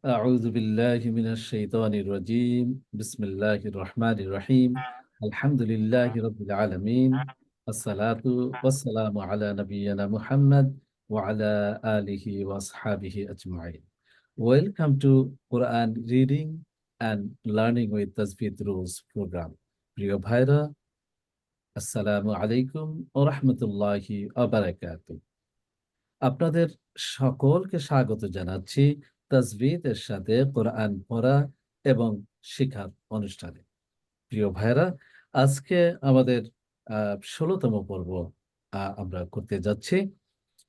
أعوذ بالله من الشيطان الرجيم بسم الله الرحمن الرحيم الحمد لله رب العالمين الصلاة والسلام على نبينا محمد وعلى آله وأصحابه أجمعين. Welcome to Quran Reading and Learning with Tajweed Rules program. প্রিয় ভাইরা, আসসালামু আলাইকুম ওয়া রাহমাতুল্লাহি ওয়া বারাকাতুহু। আপনাদের সকলকে স্বাগত জানাচ্ছি তাজভিদের সাথে কোরআন পড়া এবং শেখার অনুষ্ঠানে। প্রিয় ভাইরা, আজকে আমাদের 16তম পর্ব আমরা করতে যাচ্ছি।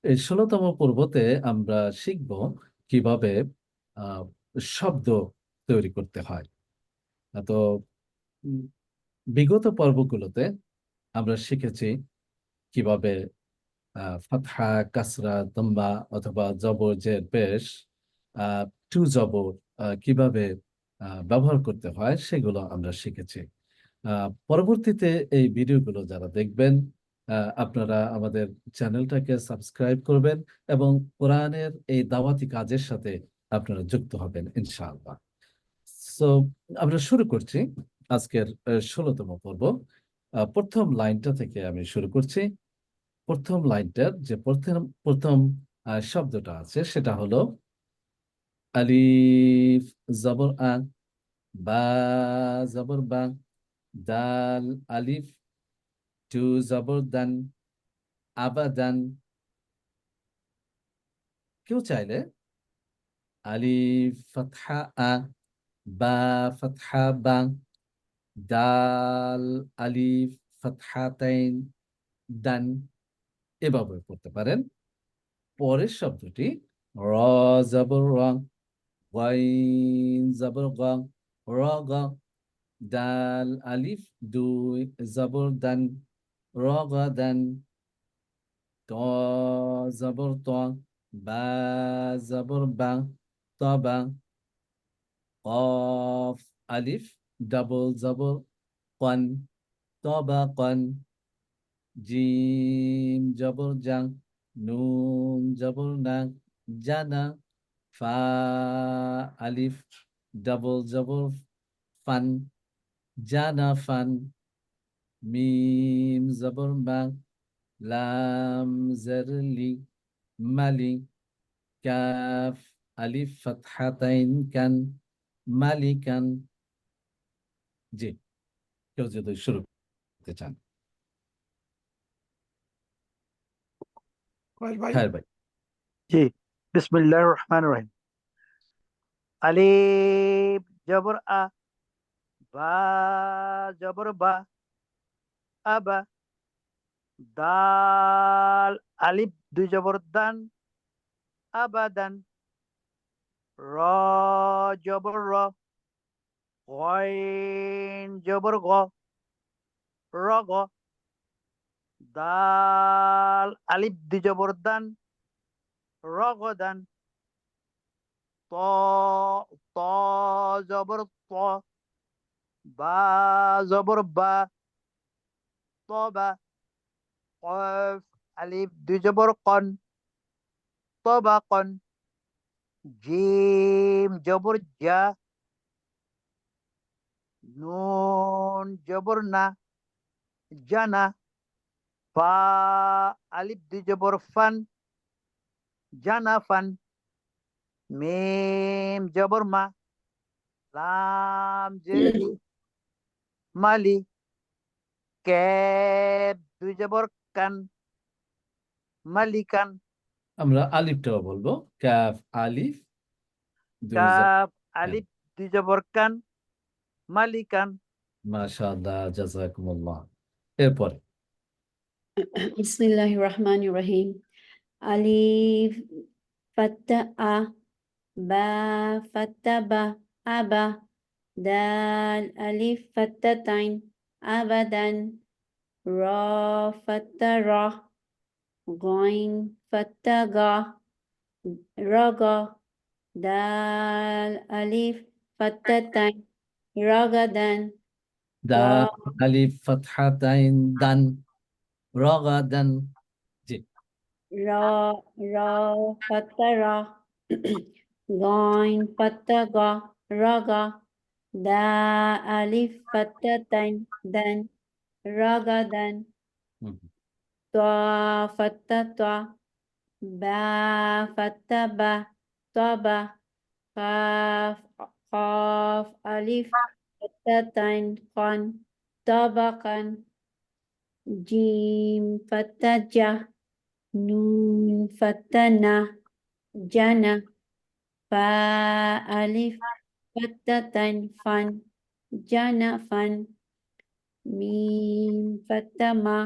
এই 16তম পর্বতে আমরা শিখব কিভাবে আহ, শব্দ তৈরি করতে হয়। তো উম, বিগত পর্বগুলোতে আমরা শিখেছি কিভাবে ফাতহা, কাসরা, দম্বা অথবা জবর, জের, পেশ, টু জবর কিভাবে ব্যবহার করতে হয় সেগুলো আমরা শিখেছি। পরবর্তীতে এই ভিডিওগুলো যারা দেখবেন, আপনারা আমাদের চ্যানেলটাকে সাবস্ক্রাইব করবেন এবং কোরআনের এই দাওয়াতি কাজের সাথে আপনারা যুক্ত হবেন ইনশাআল্লাহ। সো আমরা শুরু করছি আজকের 16তম পর্ব। প্রথম লাইনটা থেকে আমি শুরু করছি। প্রথম লাইনটার যে প্রথম প্রথম শব্দটা আছে সেটা হলো আলিফ জবর আ, বা জবর বা, দাল আলিফ, টু জবর দান, আবাদান। কেউ চাইলে আলিফ ফাতহা আ, বা ফাতহা বা, দাল আলিফ ফাতহাতাইন দান এভাবে পড়তে পারেন। পরের শব্দটি র জবর র, গাইন জবর গ, র গ, দাল আলিফ দুই জবর দান, র গ দান, ত জবর ত, বা জবর বা, ত বা, কফ আলিফ ডাবল জবর কন, ত বা কন, জিম জবর জাং, নুন জবর না, জানা, ফা আলিফ ডাবল জবর ফান, জানা ফান, মিম জবর মা, লাম জারলি মালি, কাফ আলিফ ফাতহাতাইন কান, মালিকান। জি, কেউ যদি শুরু করতে চান। ভাই হ্যাঁ ভাই। জি বিসমিল্লাহির রহমানির রহিম। আলিফ জবর আ, বা জবর বা, আবা, দাল আলিফ দুই জবর দান, আবাদান, র জবর র, গইন জবর গ, র গ, দাল আলিফ দুই জবর দান, র গ দান, ত ত জবর ত, বা জবর বা, তবা, কফ আলিফ দুই জবর কন, তবা কন, জিম জবর জা, নুন জবর না, জানা, ফা আলিফ দুই জবর ফান, জানা ফান, মিম জবর মা, লাম জেরলি মালি, ক্যাব দুই জবর কান, মালিকান, আমরা আলিফটাও বলবো, কাফ আলিফ দুই কাব জবর। আলিফ দুই জবর কান, মালিকান। মাশাআল্লাহ, জাযাকুমুল্লাহ। এরপরে Bismillahir Rahmanir Rahim. Alif fatta a, ba fatta ba, aba, dal alif fatta tain, abadan, ra fatta ra, ghain fatta ga, raga, dal alif fatta tain, ragadan, দাল ra আলিফ ফাতহাতাইন দান, রগাদান। জি, ra ra fatta ra, Ghain fatta ga raga. Da alif fatta tain dan ragadan. হুম, Twa fatta twa. Ba fatta ba toba. Qaf qaf alif fatta tain qan tabakan. Jim fatta ja. Nun fatta na jana. Fa alif fatta tain fan jana fan. Mim fatta ma.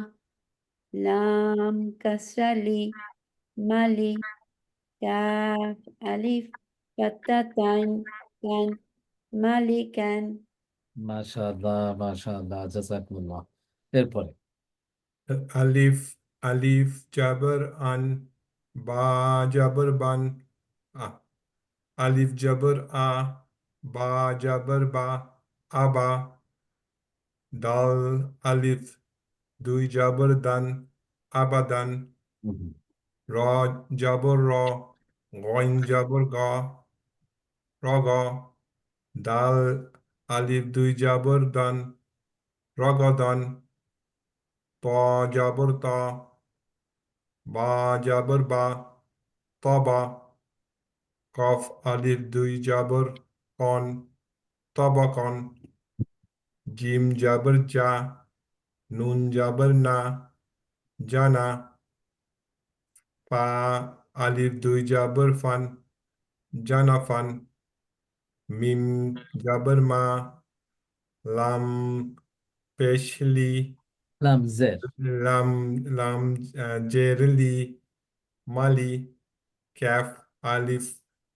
Lam kasrali mali. Kaf alif fatta tain kan malikan. মাশাআল্লাহ মাশাআল্লাহ জাযাকুমুল্লাহ। এরপরে আলিফ আলিফ জাবর আন বা জাবর বান আলিফ জাবর আ বা জাবর বা আবা দাল আলিফ দুই জাবর দান আবাদান হুম, র জাবর র গইন জাবর গ রগ দাল আলিফ দুই জাবর দান রগদান ত জাবর ত বা জাবর বা তবা কফ আলিফ দুই জাবর কন তবকন জিম জাবর যা নুন জাবর না জানা ফা আলিফ দুই জাবর ফান জানাফান মিম জাবর মা লাম পেশলি লাম জের লাম লাম জেরলি মালি ক্যাফ আলিফ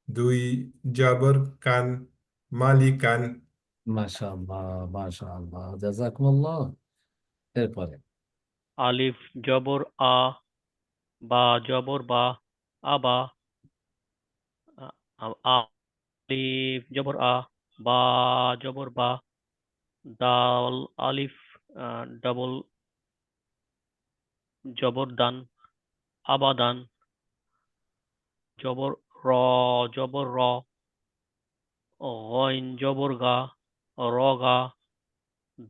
দুই জাবর কান মালিকান মাশাআল্লাহ মাশাআল্লাহ জাযাকুমুল্লাহ। এরপরে আলিফ জবর আ বা জবর বা আবা আলিফ জবর আ বা জবর বা দাল আলিফ ডাবল জবর দান আবাদান জবর র জবর র গইন জবর গা রগা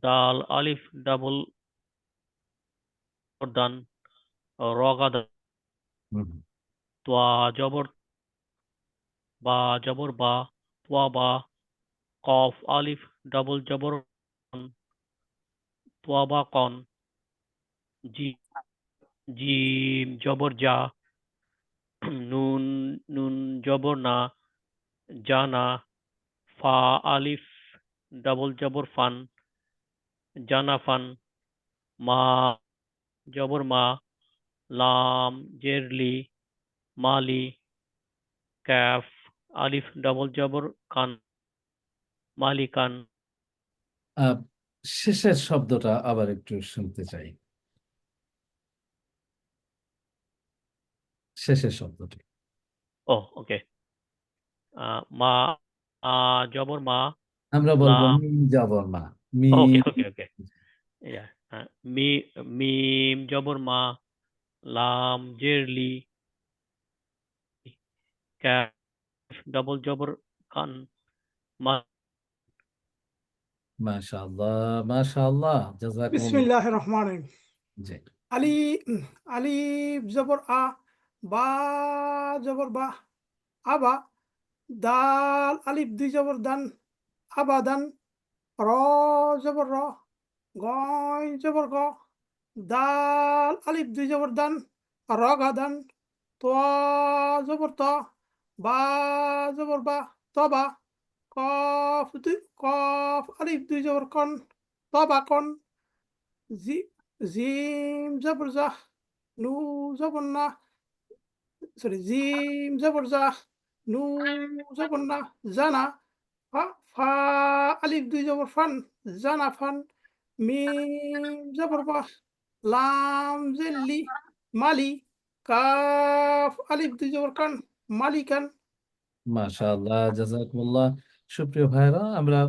দাল আলিফ ডাবল দান রগাদান হুম, তোয়া জবর বা জবর বা তোয়া বা কফ আলিফ ডাবল জবর তোয়া বা কন জি জিম জবর যা নুন নুন জবর না জানা ফা আলিফ ডাবল জবর ফান জানা ফান মা জবর মা লাম জেরলি মালি ক্যাফ আলিফ ডাবল জবর কান মালিকান আহ, শেষের শব্দটা আবার একটু শুনতে চাই, শেষের শব্দটি। ও ওকে মা জবর মা আমরা বলবো লাম মিম জবর মা, ওকে মিম। ওকে ওকে মি মিম জবর মা লাম জেরলি ক্যাফ ডাবল জবর কান মা মাশাআল্লাহ মাশাআল্লাহ জাযাকুমুল্লাহ। বিসমিল্লাহ রহমান রহিম। জি আলি আলিফ জবর আ বা জবর বা আবা দাল আলিফ দুই জবর দান আবাদান র জবর র গয় জবর গ দাল আলিফ দুই জবর দান রগাদান তোয়া জবর ত বা জবর বা তবা কফ আলিফ দুই জবর কন তবা কন জিম জবর জাহ নু জবর না জিম জবর জাহ নু জবর না জানা ফা আলিফ দুই জবর ফান জানা ফান মিম জবর বাহ লাম জেল্লি মালি কাফ আলিফ দুই জবর কান মালিকান। মাশাআল্লাহ জাযাকুমুল্লাহ। সুপ্রিয় ভাইরা, আমরা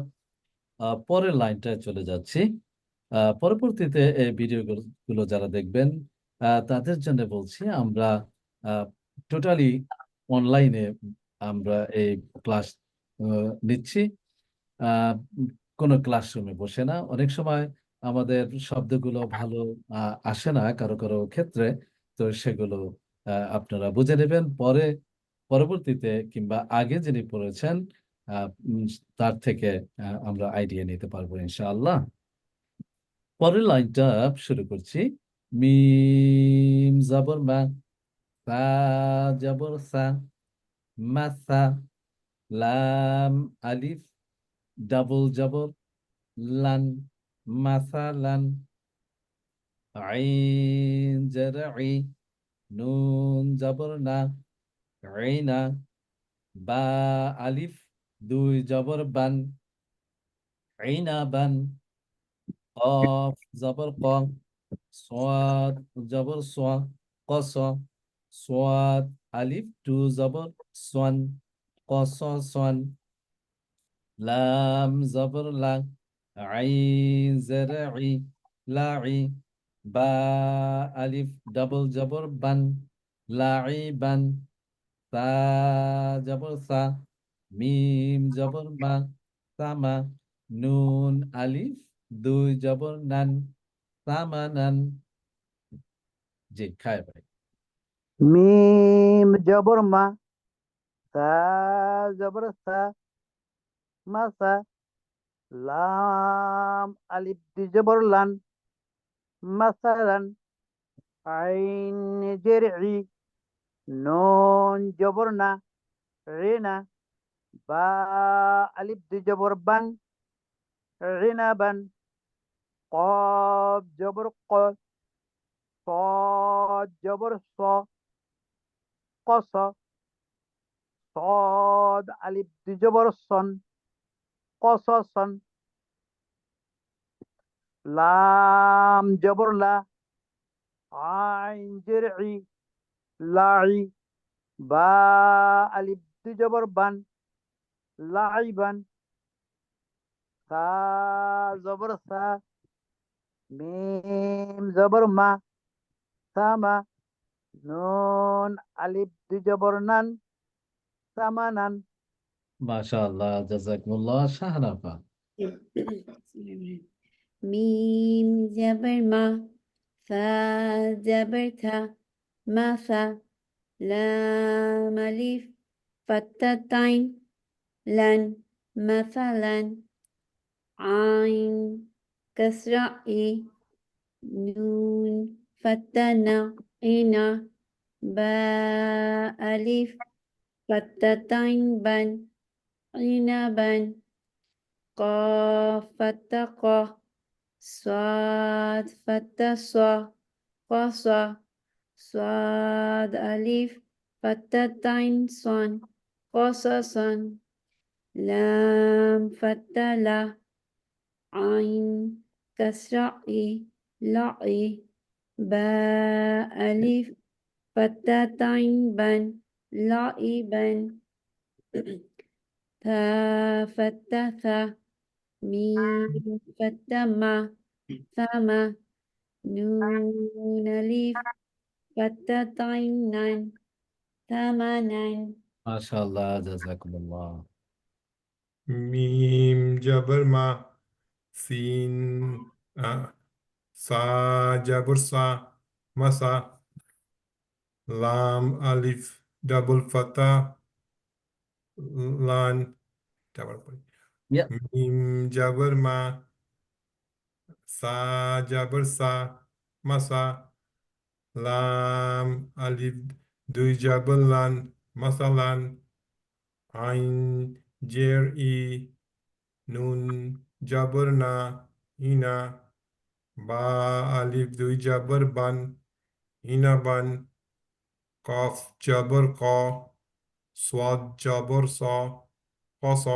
পরের লাইনটায় চলে যাচ্ছি। পরবর্তীতে এই ভিডিওগুলো যারা দেখবেন তাদের জন্য বলছি, আমরা টোটালি অনলাইনে আমরা এই ক্লাস নিচ্ছি কোনো ক্লাসরুমে বসে না। অনেক সময় আমাদের শব্দগুলো ভালো আসে না কারো কারো ক্ষেত্রে, তো সেগুলো আপনারা বুঝে নেবেন পরবর্তীতে কিংবা আগে যিনি পড়েছেন তার থেকে আমরা আইডিয়া নিতে পারবো ইনশাআল্লাহ। পরের লাইনটা শুরু করছি। মিম জবর মা, সা জবর সা, মাসা, লাম আলিফ ডাবল জবর লান, মাসালান, আইন জের ই, নুন জবর না, ইনা, বা আলিফ দুই জবর বান, ইনাবান, কফ জবর ক, সোয়াদ জবর সোয়া, কস, সোয়াদ আলিফ টু জবর সোয়ান, কস সোয়ান, লাম জবর লা, আইন জের-ই, লাই, বা আলিফ ডাবল জবর বান, লাইবান, তা জবর সা, মিম জবর মা, সামা, নুন আলিফ দুই জবর নান, সামানান। জি খায় ভাই। মিম জবর মা, সা জবর সা, মাসা, লাম আলিফ দুই জবর লান, মাসালান, আইন জের ই, নুন জবর না, রিনা, বা আলিফ দুই জবর বান, রিনাবান, কফ জবর ক, صاد জবর স, কস, صاد আলিফ দুই জবর সন, কসসন, লাম জবর লা, আইন জের ই, লাই, বা আলিফ দুই জবর বান, লাইবান, সা জবর সা, মিম জবর মা, সামা, নুন আলিফ দুই জবর নান, সামানান। মাশাআল্লাহ, জাযাকুমুল্লাহ। শাহনাফা। মিম জবর মা, সা জবর থা, মাসা, লাম আলিফ ফাত্তাতাইন, লান, মাসালান, আইন কাসরা ই, নুন ফাত্তানা, ইনা, বা আলিফ ফাত্তাতাইন বান, ইনাবান, قاف فتح قا، صاد فتح صا، قصا، صاد ألف فتح تاين صان، قصصا، لام فتح لا، عين كسرة إي، لعي، با ألف فتح تاين بن، لعبا، ثا فتح ثا، ميم فتح ما، ثما، نون ألف فتح عينان، ثمنا। মাশাআল্লাহ, জাযাকুমুল্লাহ। মিম জবর মা, সিন সা জবর সা, মাসা, লাম আলিফ ডাবল ফাতা, লান, ডাবল Yeah. মিম জবর মা, সা জবর সা, মাসা, লাম আলিফ দুই জবর লান, মাসালান, আইন জের ই, নুন জবর না, ইনা, বা আলিফ দুই জবর বান, ইনাবান, কফ জবর ক, সোয়াদ জবর স, কস,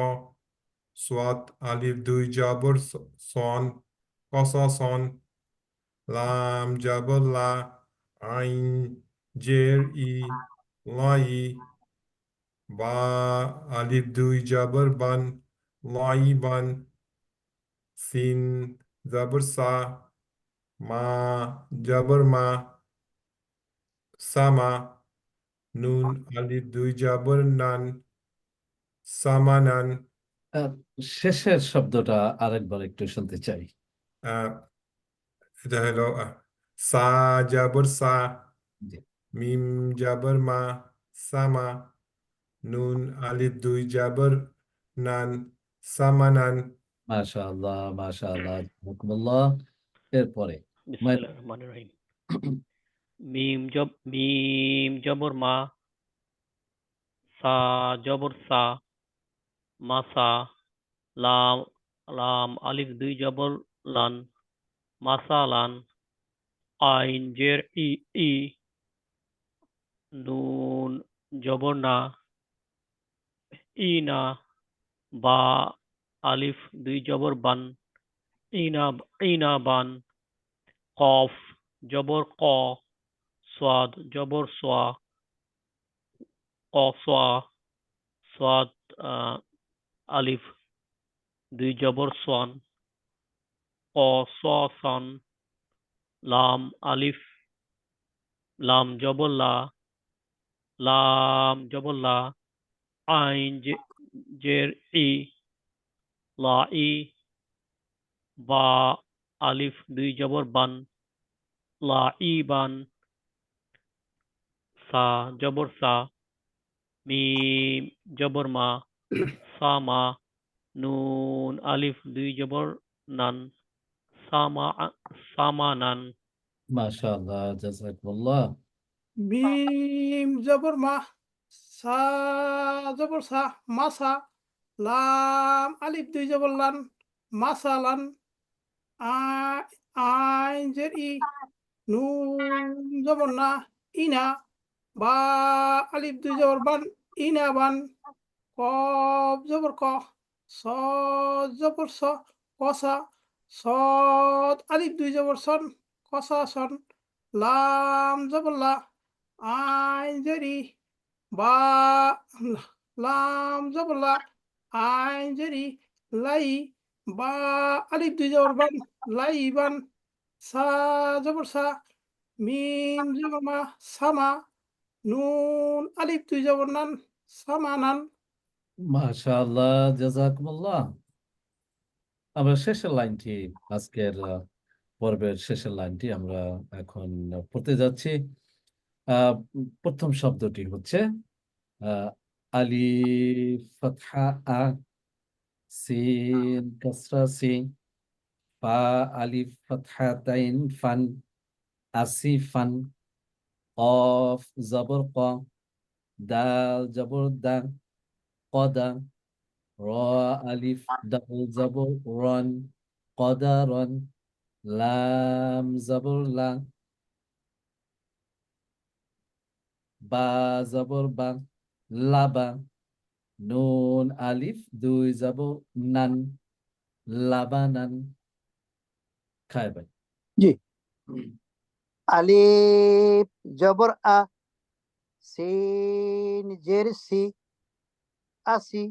সোয়াদ আলিফ দুই জবর সন, কসসন, লাম জবর লা, আইন জের ই, লাই, বা আলিফ দুই জবর বান, লাইবান, সিন জবর সা, মা জবর মা, সামা, নুন আলিফ দুই জবর নান, সামানান আহ, শেষের শব্দটা আরেকবার একটু শুনতে চাই। আহ, এটা হলো সা জাবর সা, জি। মিম জাবর মা, সামা, নুন আলিফ দুই জাবর নান, সামানান। মাশাআল্লাহ, মাশাআল্লাহ, জাযাকুমুল্লাহ। এরপরে বিসমিল্লাহির রহমানির রহিম। মিম জবর মা, সা জবর সা, মাসা, লাম লাম আলিফ দুই জবর লান, মাসালান, আইন জের ই, নুন জবর না, ইনা, বা আলিফ দুই জবর বান, ইনাবান, কফ জবর ক, সোয়াদ জবর সোয়া, কসোয়া, সোয়াদ আলিফ দুই জবর সোয়ান, কসসান, লাম আলিফ লাম জবর লা, লাম জবর লা, আইন জের ই, লা ই, বা আলিফ দুই জবর বান, লা ই বান, সা জবর সা, মিম জবর মা, সামা, নুন আলিফ দুই জবর নান, সামা সামানান। মাশাআল্লাহ, জাযাকুমুল্লাহ। মিম জবর মা, সা জবর সা, মাসা, লাম আলিফ দুই জবর লান, মাসালান, আইন জের ই, নুন জবর না, ইনা, বা আলিফ দুই জবর বান, ইনাবান, কফ জবর ক, সদ জবর স, কসা, সদ আলিফ দুই জবর সন, কসা সন, লাম জবর লা, আইন জের ই, বা লাম জবর লা, আইন জের ই, লাই, বা আলিফ দুই জবর বান, লাই বান, সা জবর সা, মিম জবর মা, সামা, নুন আলিফ দুই জবর নান, সামানান। মাশাআল্লাহ, জাযাকুমুল্লাহ। আমরা শেষের লাইনটি, আজকের পর্বের শেষের লাইনটি আমরা এখন পড়তে যাচ্ছি। প্রথম শব্দটি হচ্ছে আহ, আলিফ ফাতহা আ, সিন কাসরা সি, ফা আলিফ ফাতহাতাইন ফান, আসিফান, কফ জবর ক, দাল জবর দা, কদা, র আলিফ ডাবল জবর রন, কদারন, লাম জবর লা, বা জবর বা, লাবা, নুন আলিফ দুই জবর নান, লাবানান। খায় ভাই। জি। আলিফ জবর আ, সিন জের সি, আসি,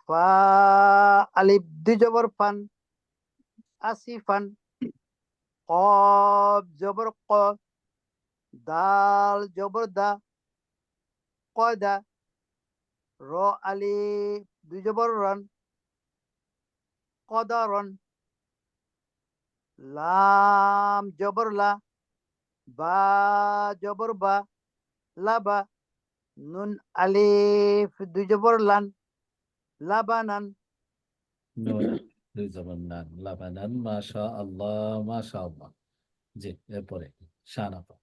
ফা আলিফ দুই জবর ফান, আসিফান, কফ জবর ক, দাল জবর দা, কয়দা, র আলিফ দুই জবর রন, কদারন, লাম জবর লা, বা জবর বা, লাবা, নুন আলিফ দুই জবর লান, লাবানান। নুন আলিফ দুই জবর নান, লাবানান। মাশাআল্লাহ, মাশাআল্লাহ। জি, এরপরে শানাপা।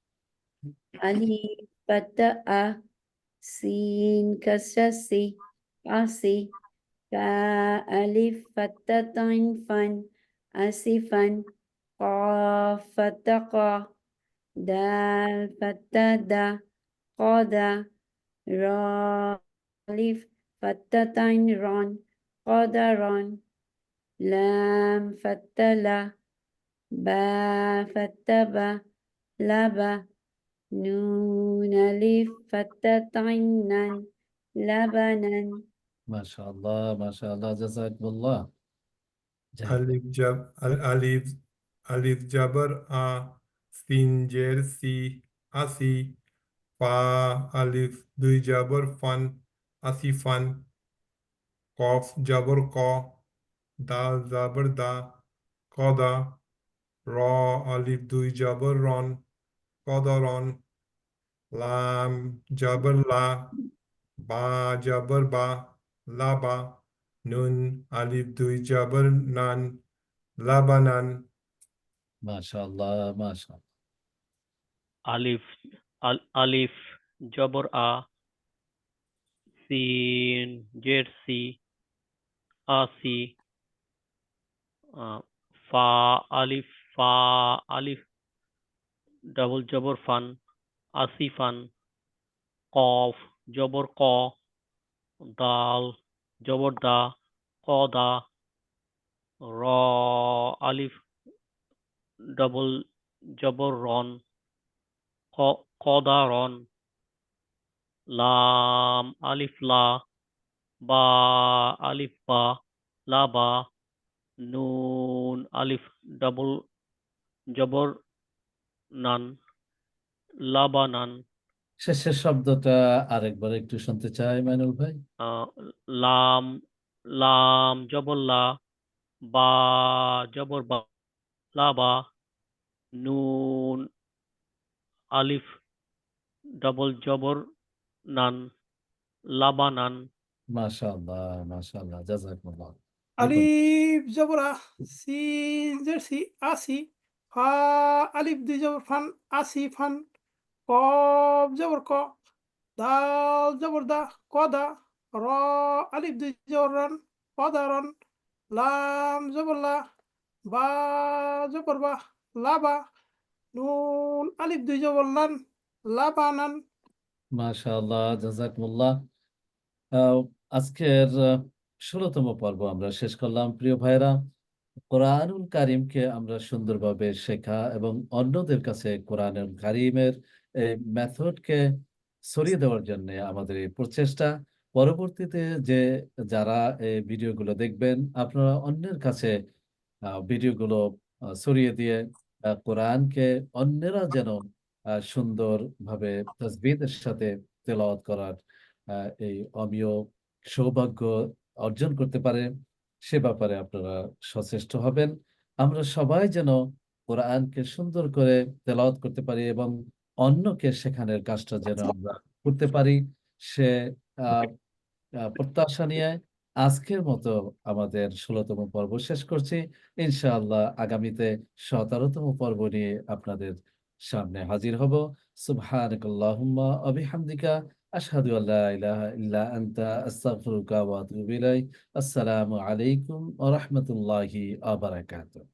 ألف فتاة أ سين كسر سي عسي كألف فتاة فن أسفا قاف فتقى دال فتاة قادا را ألف فتاة ران قدران لام فتلا با فتبا لبا نون ألف فتاة عينا لبنا মাশাআল্লাহ, মাশাআল্লাহ, জাযাকুমুল্লাহ। যাই হোক। আলিফ আলিফ জাবর আ, সিন জের সি, আসি, ফা আলিফ দুই জাবর ফান, আসিফান, কফ জবর ক, দাল জবর দা, কদা, র আলিফ দুই জবর রন, কদরন, লাম জবর লা, বা জবর বা, লাবা, নুন আলিফ দুই জবর নান, লাবানান। মাশাআল্লাহ, মাশাআল্লাহ। আলিফ আলিফ জবর আ, সিন জের সি, আসি, ফা আলিফ ফা আলিফ ডাবল জবর ফান, আসিফান, কফ জবর ক, দাল জবর দা, কদা, র আলিফ ডাবল জবর রন, কদারন, লাম আলিফ লা, বা আলিফ বা, লাবা, নুন আলিফ ডাবল জবর নান, লাবানান, শেষের শব্দটা আরেকবার একটু শুনতে চাই মাইনুল ভাই। আহ, লাম লাম জবর লা, বা জবর বা, লাবা, নুন আলিফ ডাবল জবর নান, লাবানান। মাশাআল্লাহ, মাশাআল্লাহ, জাযাকুমুল্লাহ। দেখুন, আলিফ জবর আ, সিন জের সি, আসি, ফা আলিফ দুই জবর ফান, আসি ফান, কফ জবর ক, দাল জবর দা, কদা, র আলিফ দুই জবর রান, কদারন, লাম জবর লা, বা জবর বা, লাবা, নুন আলিফ দুই জবর লান, লাবানান। মাশাআল্লাহ, জাযাকুমুল্লাহ। আহ, আজকের 16তম পর্ব আমরা শেষ করলাম। প্রিয় ভাইরা, কোরআনুল কারিমকে আমরা সুন্দরভাবে শেখা এবং অন্যদের কাছে কোরআনুল কারিমের এই মেথডকে ছড়িয়ে দেওয়ার জন্য আমাদের এই প্রচেষ্টা। পরবর্তীতে যে যারা এই ভিডিওগুলো দেখবেন, আপনারা অন্যের কাছে ভিডিওগুলো ছড়িয়ে দিয়ে কোরআনকে অন্যেরা যেন সুন্দরভাবে তাসবিহের সাথে তেলাওয়াত করার এই অমীয় সৌভাগ্য অর্জন করতে পারে, সে ব্যাপারে আপনারা সচেষ্ট হবেন। আমরা সবাই যেন কোরআনকে সুন্দর করে তেলাওয়াত করতে পারি এবং অন্যকে শেখানোর কাজটা যেন আমরা করতে পারি, সে আহ, প্রত্যাশা নিয়ে আজকের মতো আমাদের 16তম পর্ব শেষ করছি। ইনশাআল্লাহ আগামীতে 17তম পর্ব নিয়ে আপনাদের সামনে হাজির হব। সুবহানাকাল্লাহুম্মা ওয়া বিহামদিকা আশহাদু আল্লা ইলাহা ইল্লা আনতা আস্তাগফিরুকা ওয়া আতুবু ইলাইক। আসসালামু আলাইকুম ওয়া রাহমাতুল্লাহি ওয়া বারাকাতুহু।